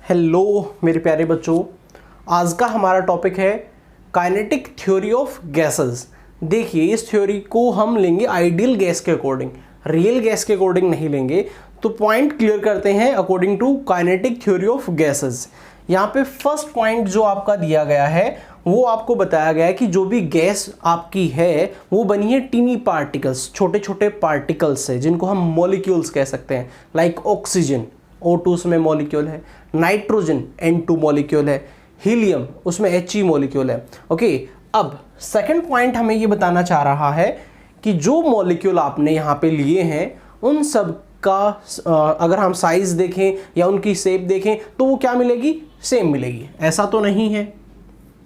Hello मेरे प्यारे बच्चों, आज का हमारा टॉपिक है काइनेटिक थ्योरी ऑफ गैसेस। देखिए, इस थ्योरी को हम लेंगे आइडियल गैस के अकॉर्डिंग, रियल गैस के अकॉर्डिंग नहीं लेंगे। तो पॉइंट क्लियर करते हैं according to kinetic theory of gases. यहाँ पे फर्स्ट पॉइंट जो आपका दिया गया है वो आपको बताया गया है कि जो भी गैस आपकी है वो बनी है टीनी पार्टिकल्स, छोटे छोटे पार्टिकल्स से, जिनको हम मॉलिक्यूल्स कह सकते हैं। लाइक ऑक्सीजन O2 उसमें मॉलिक्यूल है, नाइट्रोजन N2 मॉलिक्यूल है, हीलियम उसमें He मॉलिक्यूल है। ओके, अब सेकंड पॉइंट हमें ये बताना चाह रहा है कि जो मॉलिक्यूल आपने यहाँ पे लिए हैं उन सब का अगर हम साइज देखें या उनकी शेप देखें तो वो क्या मिलेगी, सेम मिलेगी। ऐसा तो नहीं है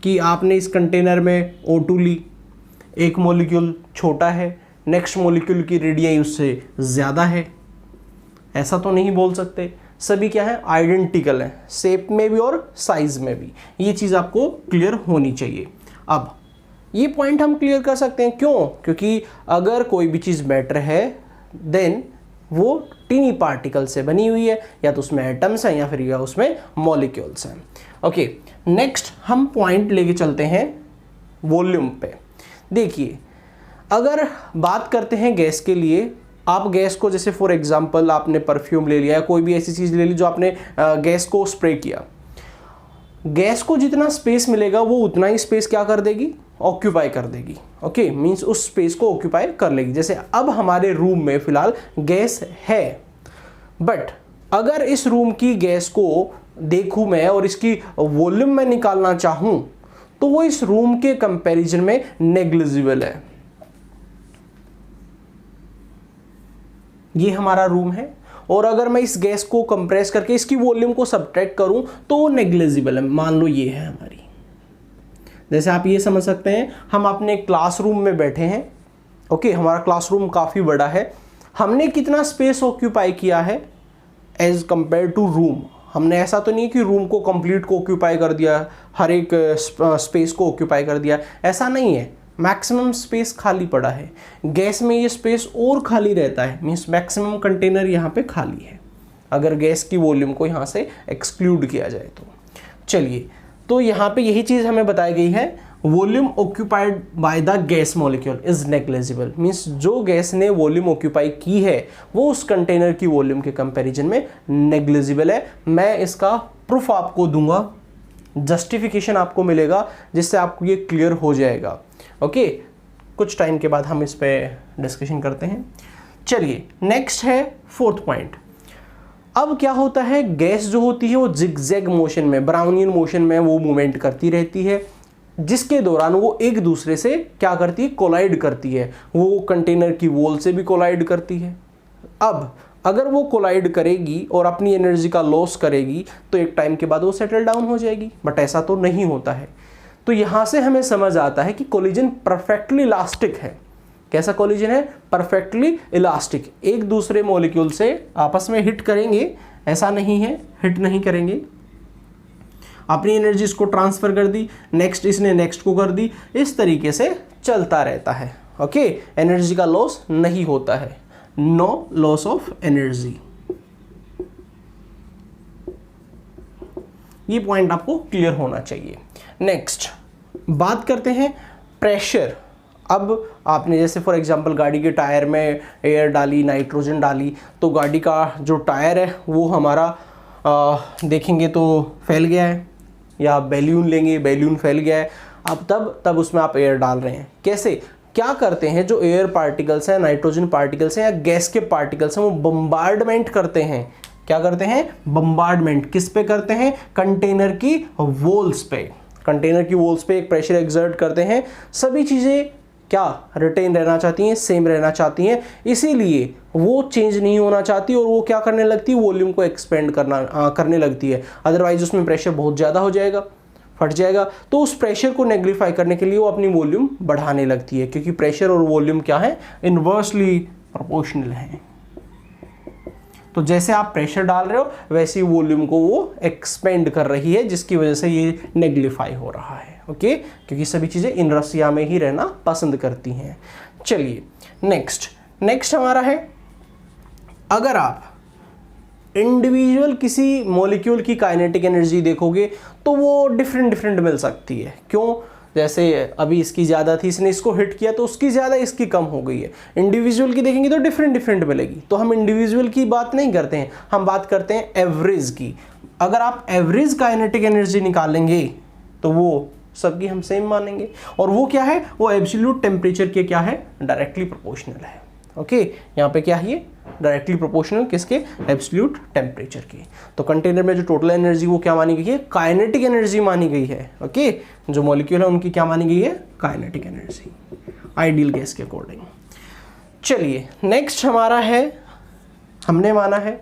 कि आपने इस कंटेनर में O2 ली, एक मॉलिक्यूल छोटा है, नेक्स्ट मॉलिक्यूल की रेडियस उससे ज़्यादा है, ऐसा तो नहीं बोल सकते। सभी क्या है, आइडेंटिकल है, शेप में भी और साइज में भी। ये चीज़ आपको क्लियर होनी चाहिए। अब ये पॉइंट हम क्लियर कर सकते हैं, क्यों? क्योंकि अगर कोई भी चीज़ मैटर है देन वो टीनी पार्टिकल से बनी हुई है, या तो उसमें एटम्स हैं या फिर या उसमें मॉलिक्यूल्स हैं। ओके, नेक्स्ट हम पॉइंट लेके चलते हैं वॉल्यूम पे। देखिए, अगर बात करते हैं गैस के लिए, आप गैस को जैसे फॉर एग्जांपल आपने परफ्यूम ले लिया या कोई भी ऐसी चीज़ ले ली जो आपने गैस को स्प्रे किया, गैस को जितना स्पेस मिलेगा वो उतना ही स्पेस क्या कर देगी, ऑक्यूपाई कर देगी। ओके, मींस उस स्पेस को ऑक्यूपाई कर लेगी। जैसे अब हमारे रूम में फिलहाल गैस है, बट अगर इस रूम की गैस को देखूं मैं और इसकी वॉल्यूम में निकालना चाहूं तो वो इस रूम के कंपैरिजन में नेग्लिजिबल है। ये हमारा रूम है और अगर मैं इस गैस को कंप्रेस करके इसकी वॉल्यूम को सब्ट्रैक्ट करूं तो वो नेग्लिजिबल है। मान लो ये है हमारी, जैसे आप ये समझ सकते हैं हम अपने क्लासरूम में बैठे हैं। ओके, हमारा क्लासरूम काफ़ी बड़ा है, हमने कितना स्पेस ऑक्यूपाई किया है एज कंपेयर टू रूम। हमने ऐसा तो नहीं कि रूम को कंप्लीट को ऑक्यूपाई कर दिया, हर एक स्पेस को ऑक्यूपाई कर दिया, ऐसा नहीं है। मैक्सिमम स्पेस खाली पड़ा है। गैस में ये स्पेस और खाली रहता है, मीन्स मैक्सिमम कंटेनर यहाँ पे खाली है अगर गैस की वॉल्यूम को यहाँ से एक्सक्लूड किया जाए तो। चलिए, तो यहाँ पे यही चीज़ हमें बताई गई है, volume occupied by the gas molecule is negligible. Means जो गैस ने वॉल्यूम ऑक्यूपाई की है वो उस कंटेनर की वॉल्यूम के कंपेरिजन में नेग्लिजिबल है। मैं इसका प्रूफ आपको दूंगा, जस्टिफिकेशन आपको मिलेगा, जिससे आपको ये क्लियर हो जाएगा। ओके, कुछ टाइम के बाद हम इस पे डिस्कशन करते हैं। चलिए, नेक्स्ट है फोर्थ पॉइंट। अब क्या होता है, गैस जो होती है वो जिगजैग मोशन में, ब्राउनियन मोशन में वो मूवमेंट करती रहती है, जिसके दौरान वो एक दूसरे से क्या करती है, कोलाइड करती है। वो कंटेनर की वॉल से भी कोलाइड करती है। अब अगर वो कोलाइड करेगी और अपनी एनर्जी का लॉस करेगी तो एक टाइम के बाद वो सेटल डाउन हो जाएगी, बट ऐसा तो नहीं होता है। तो यहाँ से हमें समझ आता है कि कोलिजन परफेक्टली इलास्टिक है। कैसा कोलिजन है, परफेक्टली इलास्टिक। एक दूसरे मॉलिक्यूल से आपस में हिट करेंगे, ऐसा नहीं है हिट नहीं करेंगे, अपनी एनर्जी इसको ट्रांसफर कर दी, नेक्स्ट इसने नेक्स्ट को कर दी, इस तरीके से चलता रहता है। ओके, एनर्जी का लॉस नहीं होता है, नो लॉस ऑफ एनर्जी। ये पॉइंट आपको क्लियर होना चाहिए। नेक्स्ट बात करते हैं प्रेशर। अब आपने जैसे फॉर एग्जांपल गाड़ी के टायर में एयर डाली, नाइट्रोजन डाली, तो गाड़ी का जो टायर है वो हमारा देखेंगे तो फैल गया है, या बैलून लेंगे, बैलून फैल गया है। अब तब उसमें आप एयर डाल रहे हैं। कैसे, क्या करते हैं, जो एयर पार्टिकल्स हैं, नाइट्रोजन पार्टिकल्स हैं या गैस के पार्टिकल्स हैं, वो बम्बार्डमेंट करते हैं। क्या करते हैं, बम्बार्डमेंट। किस पे करते हैं, कंटेनर की वॉल्स पे। कंटेनर की वॉल्स पे एक प्रेशर एक्सर्ट करते हैं। सभी चीज़ें क्या रिटेन रहना चाहती हैं, सेम रहना चाहती हैं, इसीलिए वो चेंज नहीं होना चाहती और वो क्या करने लगती है, वॉल्यूम को एक्सपेंड करने लगती है। अदरवाइज उसमें प्रेशर बहुत ज़्यादा हो जाएगा, फट जाएगा। तो उस प्रेशर को नेग्लिफाई करने के लिए वो अपनी वॉल्यूम बढ़ाने लगती है, क्योंकि प्रेशर और वॉल्यूम क्या है, इन्वर्सली प्रोपोर्शनल है। तो जैसे आप प्रेशर डाल रहे हो वैसे ही वॉल्यूम को वो एक्सपेंड कर रही है, जिसकी वजह से ये नेग्लिफाई हो रहा है। ओके, क्योंकि सभी चीज़ें इनरसिया में ही रहना पसंद करती हैं। चलिए, नेक्स्ट हमारा है, अगर आप इंडिविजुअल किसी मॉलिक्यूल की काइनेटिक एनर्जी देखोगे तो वो डिफरेंट मिल सकती है। क्यों? जैसे अभी इसकी ज़्यादा थी, इसने इसको हिट किया तो उसकी ज़्यादा, इसकी कम हो गई है। इंडिविजुअल की देखेंगे तो डिफरेंट मिलेगी। तो हम इंडिविजुअल की बात नहीं करते हैं, हम बात करते हैं एवरेज की। अगर आप एवरेज काइनेटिक एनर्जी निकालेंगे तो वो सबकी हम सेम मानेंगे, और वो क्या है, वो एब्सोल्यूट टेम्परेचर के क्या है, डायरेक्टली प्रोपोर्शनल है। ओके, यहाँ पे क्या है, ये डायरेक्टली प्रोपोर्शनल किसके, एब्सोल्यूट टेम्परेचर के। तो कंटेनर में जो टोटल एनर्जी वो क्या मानी गई है, काइनेटिक एनर्जी मानी गई है। ओके, जो मॉलिक्यूल है उनकी क्या मानी गई है, काइनेटिक एनर्जी, आइडियल गैस के अकॉर्डिंग। चलिए नेक्स्ट हमारा है, हमने माना है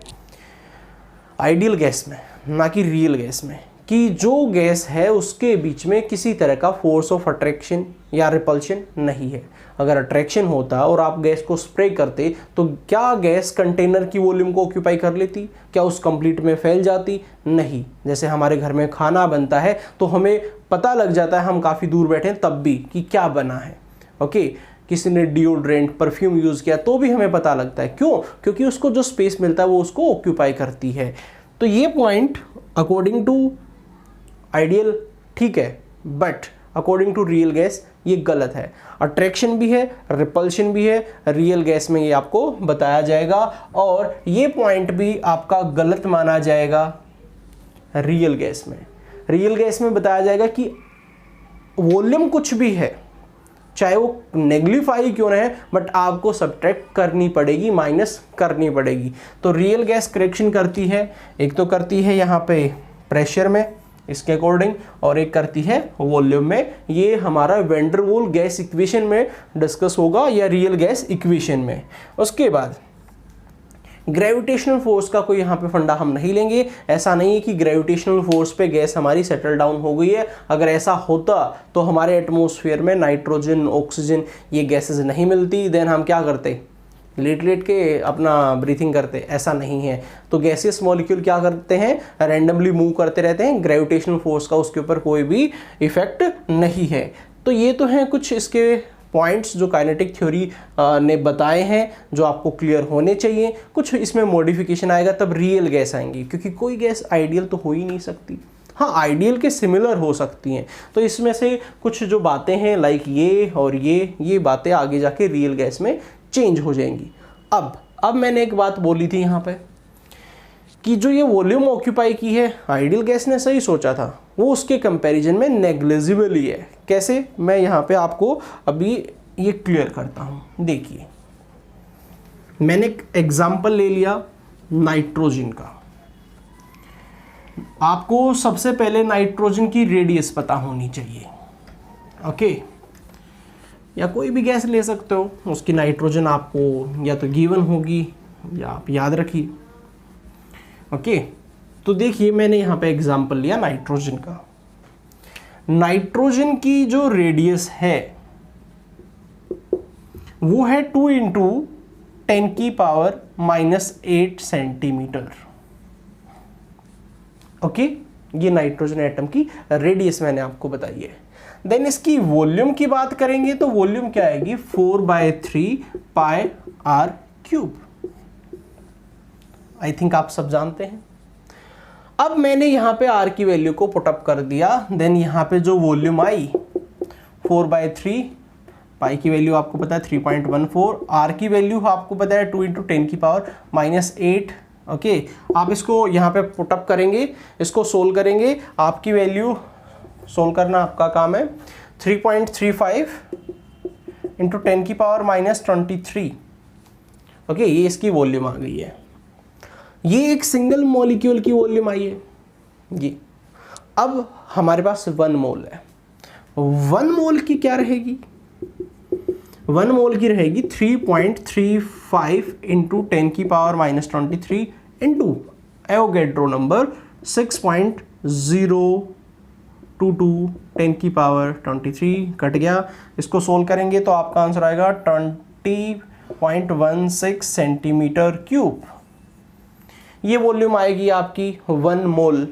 आइडियल गैस में, ना कि रियल गैस में, कि जो गैस है उसके बीच में किसी तरह का फोर्स ऑफ अट्रैक्शन या रिपल्शन नहीं है। अगर अट्रैक्शन होता और आप गैस को स्प्रे करते तो क्या गैस कंटेनर की वॉल्यूम को ऑक्यूपाई कर लेती, क्या उस कंप्लीट में फैल जाती? नहीं। जैसे हमारे घर में खाना बनता है तो हमें पता लग जाता है, हम काफ़ी दूर बैठे हैं तब भी, कि क्या बना है। ओके, किसी ने डिओड्रेंट, परफ्यूम यूज़ किया तो भी हमें पता लगता है। क्यों? क्योंकि उसको जो स्पेस मिलता है वो उसको ऑक्यूपाई करती है। तो ये पॉइंट अकॉर्डिंग टू आइडियल ठीक है, but according to real gas ये गलत है। अट्रैक्शन भी है, रिपल्शन भी है, रियल गैस में ये आपको बताया जाएगा, और ये पॉइंट भी आपका गलत माना जाएगा रियल गैस में। रियल गैस में बताया जाएगा कि वॉल्यूम कुछ भी है, चाहे वो नेग्लिफाई क्यों ना है, बट आपको सब्ट्रैक्ट करनी पड़ेगी, माइनस करनी पड़ेगी। तो रियल गैस करेक्शन करती है, एक तो करती है यहाँ पे प्रेशर में इसके अकॉर्डिंग, और एक करती है वॉल्यूम में। ये हमारा van der Waals gas equation में डिस्कस होगा, या रियल गैस इक्वेशन में। उसके बाद ग्रेविटेशनल फोर्स का कोई यहाँ पे फंडा हम नहीं लेंगे। ऐसा नहीं है कि ग्रेविटेशनल फोर्स पे गैस हमारी सेटल डाउन हो गई है। अगर ऐसा होता तो हमारे एटमॉस्फेयर में नाइट्रोजन, ऑक्सीजन ये गैसेस नहीं मिलती, देन हम क्या करते, लेट के अपना ब्रीथिंग करते। ऐसा नहीं है। तो गैसियस मॉलिक्यूल क्या करते हैं, रैंडमली मूव करते रहते हैं, ग्रेविटेशनल फोर्स का उसके ऊपर कोई भी इफेक्ट नहीं है। तो ये तो हैं कुछ इसके पॉइंट्स जो काइनेटिक थ्योरी ने बताए हैं, जो आपको क्लियर होने चाहिए। कुछ इसमें मॉडिफिकेशन आएगा तब रियल गैस आएंगी, क्योंकि कोई गैस आइडियल तो हो ही नहीं सकती। हाँ, आइडियल के सिमिलर हो सकती हैं। तो इसमें से कुछ जो बातें हैं लाइक ये और ये बातें आगे जाके रियल गैस में चेंज हो जाएंगी। अब मैंने एक बात बोली थी यहाँ पे कि जो ये वॉल्यूम ऑक्यूपाई की है आइडियल गैस ने, सही सोचा था, वो उसके कंपैरिजन में नेग्लिजिबल ही है। कैसे, मैं यहाँ पे आपको अभी ये क्लियर करता हूँ। देखिए, मैंने एक एग्जांपल ले लिया नाइट्रोजन का। आपको सबसे पहले नाइट्रोजन की रेडियस पता होनी चाहिए। ओके, या कोई भी गैस ले सकते हो, उसकी नाइट्रोजन आपको या तो गिवन होगी या आप याद रखिए। ओके, तो देखिए मैंने यहाँ पे एग्जांपल लिया नाइट्रोजन का। नाइट्रोजन की जो रेडियस है वो है 2 × 10⁻⁻8 सेंटीमीटर। ओके, ये नाइट्रोजन एटम की रेडियस मैंने आपको बताई है। देन इसकी वॉल्यूम की बात करेंगे तो वॉल्यूम क्या आएगी, 4/3 πr³। आई थिंक आप सब जानते हैं। अब मैंने यहां पे r की वैल्यू को पुटअप कर दिया। देन यहां पे जो वॉल्यूम आई 4/3, पाई की वैल्यू आपको पता है 3.14, r की वैल्यू आपको पता है 2 × 10⁻⁻8। ओके, आप इसको यहाँ पे पुटअप करेंगे, इसको सोल्व करेंगे। आपकी वैल्यू सोल्व करना आपका काम है। 3.35 × 10⁻⁻23। ओके, ये इसकी वॉल्यूम आ गई है। ये एक सिंगल मॉलिक्यूल की वॉल्यूम आई है ये। अब हमारे पास 1 मोल है। 1 मोल की क्या रहेगी, 1 मोल की रहेगी 3.35 × 10⁻⁻23 इंटू एवोगैड्रो नंबर 6.022 10⁻23 कट गया। इसको सोल्व करेंगे तो आपका आंसर आएगा 20.16 सेंटीमीटर क्यूब। ये वॉल्यूम आएगी आपकी 1 mole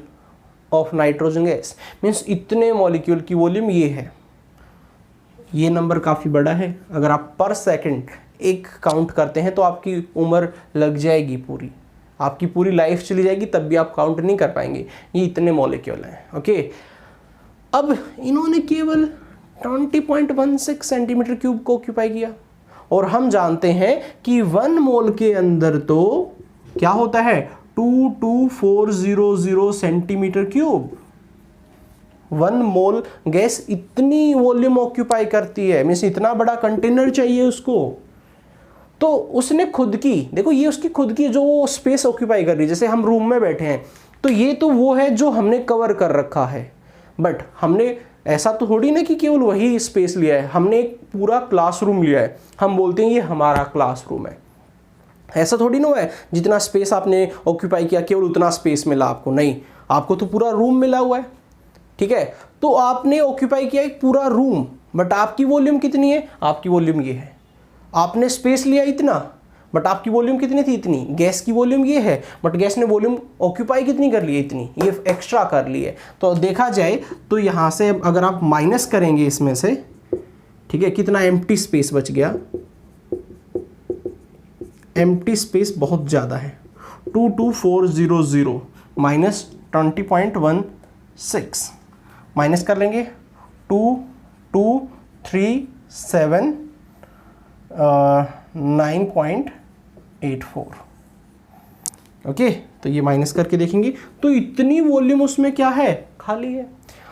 of nitrogen gas. Means इतने मॉलिक्यूल की वॉल्यूम ये है। ये नंबर काफ़ी बड़ा है। अगर आप पर सेकंड एक काउंट करते हैं तो आपकी उम्र लग जाएगी पूरी। आपकी पूरी लाइफ चली जाएगी तब भी आप काउंट नहीं कर पाएंगे, ये इतने मॉलिक्यूल हैं। ओके, अब इन्होंने केवल 20.16 सेंटीमीटर क्यूब को ऑक्यूपाई किया, और हम जानते हैं कि 1 मोल के अंदर तो क्या होता है 22400 सेंटीमीटर क्यूब। 1 मोल गैस इतनी वॉल्यूम ऑक्यूपाई करती है, मीन्स इतना बड़ा कंटेनर चाहिए उसको। तो उसने खुद की, देखो ये उसकी खुद की जो स्पेस ऑक्यूपाई कर रही है, जैसे हम रूम में बैठे हैं तो ये तो वो है जो हमने कवर कर रखा है, बट हमने ऐसा तो थोड़ी ना कि केवल वही स्पेस लिया है, हमने एक पूरा क्लासरूम लिया है, हम बोलते हैं ये हमारा क्लासरूम है। ऐसा थोड़ी ना हुआ है जितना स्पेस आपने ऑक्यूपाई किया केवल उतना स्पेस मिला आपको, नहीं, आपको तो पूरा रूम मिला हुआ है। ठीक है, तो आपने ऑक्यूपाई किया एक पूरा रूम, बट आपकी वॉल्यूम कितनी है, आपकी वॉल्यूम ये है। आपने स्पेस लिया इतना, बट आपकी वॉल्यूम कितनी थी, इतनी। गैस की वॉल्यूम ये है, बट गैस ने वॉल्यूम ऑक्यूपाई कितनी कर ली है, इतनी, ये एक्स्ट्रा कर ली है। तो देखा जाए तो यहाँ से अगर आप माइनस करेंगे इसमें से, ठीक है, कितना एम्प्टी स्पेस बच गया, एम्प्टी स्पेस बहुत ज़्यादा है, 22400 माइनस 20.16 माइनस कर लेंगे 2237 9.84। ओके, तो ये माइनस करके देखेंगे तो इतनी वॉल्यूम उसमें क्या है, खाली है।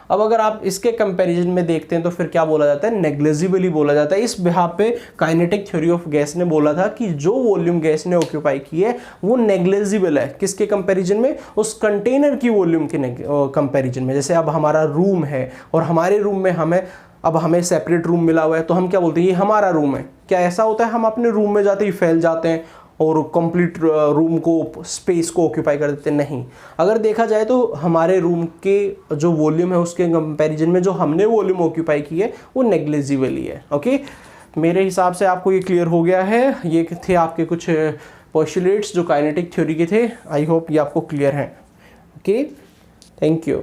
अब अगर आप इसके कंपैरिजन में देखते हैं तो फिर क्या बोला जाता है, नेग्लिजिबली बोला जाता है। इस बिहाफ पे काइनेटिक थ्योरी ऑफ गैस ने बोला था कि जो वॉल्यूम गैस ने ऑक्यूपाई की है वो नेग्लिजिबल है। किसके कंपैरिजन में, उस कंटेनर की वॉल्यूम के कंपैरिजन में। जैसे अब हमारा रूम है और हमारे रूम में हमें सेपरेट रूम मिला हुआ है, तो हम क्या बोलते हैं, ये हमारा रूम है। क्या ऐसा होता है हम अपने रूम में जाते ही फैल जाते हैं और कंप्लीट रूम को, स्पेस को ऑक्यूपाई कर देते हैं? नहीं। अगर देखा जाए तो हमारे रूम के जो वॉल्यूम है उसके कंपैरिजन में जो हमने वॉल्यूम ऑक्यूपाई की है वो नेग्लिजिबल ही है। ओके, मेरे हिसाब से आपको ये क्लियर हो गया है। ये थे आपके कुछ पोस्टुलेट्स जो काइनेटिक थ्योरी के थे। आई होप ये आपको क्लियर हैं। Okay, thank you.